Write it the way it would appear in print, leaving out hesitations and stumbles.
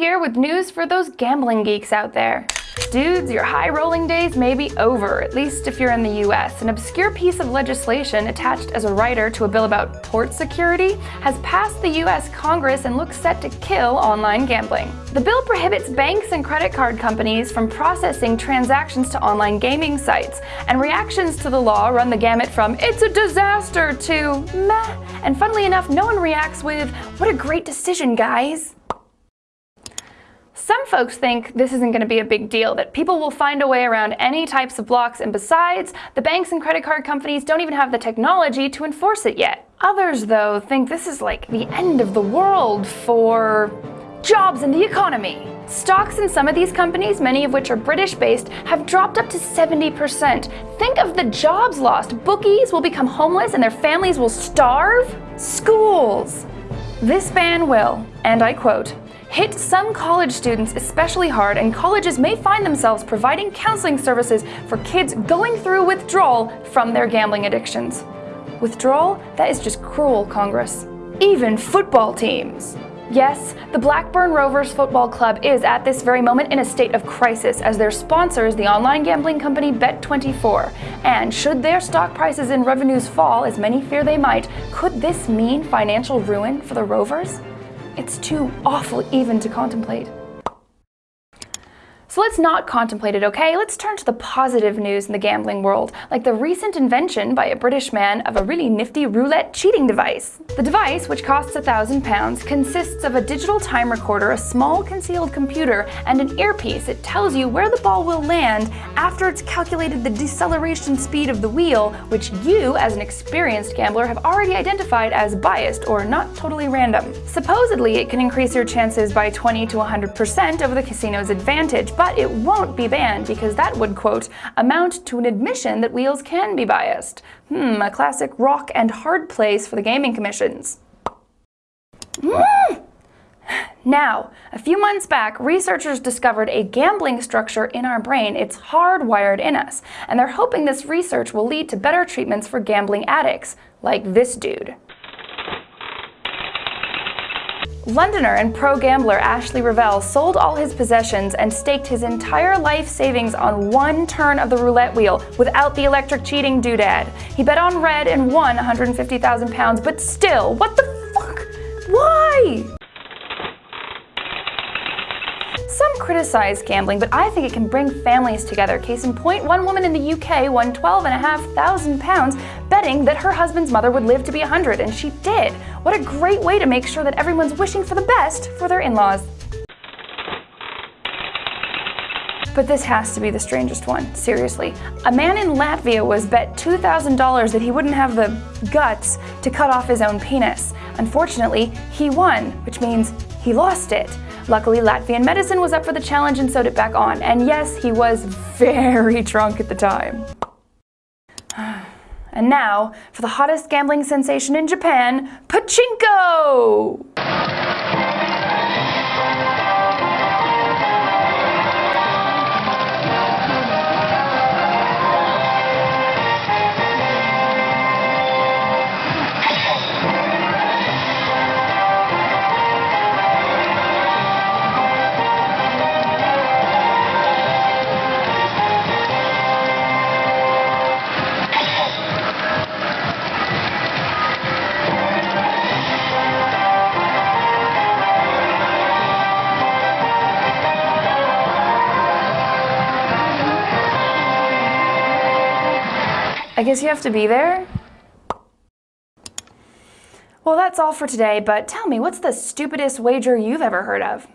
here with news for those gambling geeks out there. Dudes, your high-rolling days may be over, at least if you're in the US. An obscure piece of legislation attached as a rider to a bill about port security has passed the US Congress and looks set to kill online gambling. The bill prohibits banks and credit card companies from processing transactions to online gaming sites, and reactions to the law run the gamut from "it's a disaster" to "meh," and funnily enough, no one reacts with "what a great decision, guys." Some folks think this isn't going to be a big deal, that people will find a way around any types of blocks, and besides, the banks and credit card companies don't even have the technology to enforce it yet. Others, though, think this is like the end of the world for jobs and the economy. Stocks in some of these companies, many of which are British-based, have dropped up to 70%. Think of the jobs lost. Bookies will become homeless and their families will starve. Schools. This ban will, and I quote, hit some college students especially hard, and colleges may find themselves providing counseling services for kids going through withdrawal from their gambling addictions. Withdrawal? That is just cruel, Congress. Even football teams. Yes, the Blackburn Rovers Football Club is at this very moment in a state of crisis, as their sponsor is the online gambling company Bet24. And should their stock prices and revenues fall, as many fear they might, could this mean financial ruin for the Rovers? It's too awful even to contemplate. So let's not contemplate it, okay? Let's turn to the positive news in the gambling world, like the recent invention by a British man of a really nifty roulette cheating device. The device, which costs £1,000, consists of a digital time recorder, a small concealed computer, and an earpiece. It tells you where the ball will land after it's calculated the deceleration speed of the wheel, which you, as an experienced gambler, have already identified as biased or not totally random. Supposedly, it can increase your chances by 20 to 100% over the casino's advantage, but it won't be banned because that would, quote, amount to an admission that wheels can be biased. A classic rock and hard place for the gaming commissions. Now, a few months back, researchers discovered a gambling structure in our brain. It's hardwired in us, and they're hoping this research will lead to better treatments for gambling addicts, like this dude. Londoner and pro-gambler Ashley Revell sold all his possessions and staked his entire life savings on one turn of the roulette wheel without the electric cheating doodad. He bet on red and won £150,000, but still, what the fuck? Why? Some criticize gambling, but I think it can bring families together. Case in point, one woman in the UK won £12,500 betting that her husband's mother would live to be 100, and she did. What a great way to make sure that everyone's wishing for the best for their in-laws. But this has to be the strangest one, seriously. A man in Latvia was bet $2,000 that he wouldn't have the guts to cut off his own penis. Unfortunately, he won, which means he lost it. Luckily, Latvian medicine was up for the challenge and sewed it back on. And yes, he was very drunk at the time. And now, for the hottest gambling sensation in Japan, Pachinko! I guess you have to be there? Well, that's all for today, but tell me, what's the stupidest wager you've ever heard of?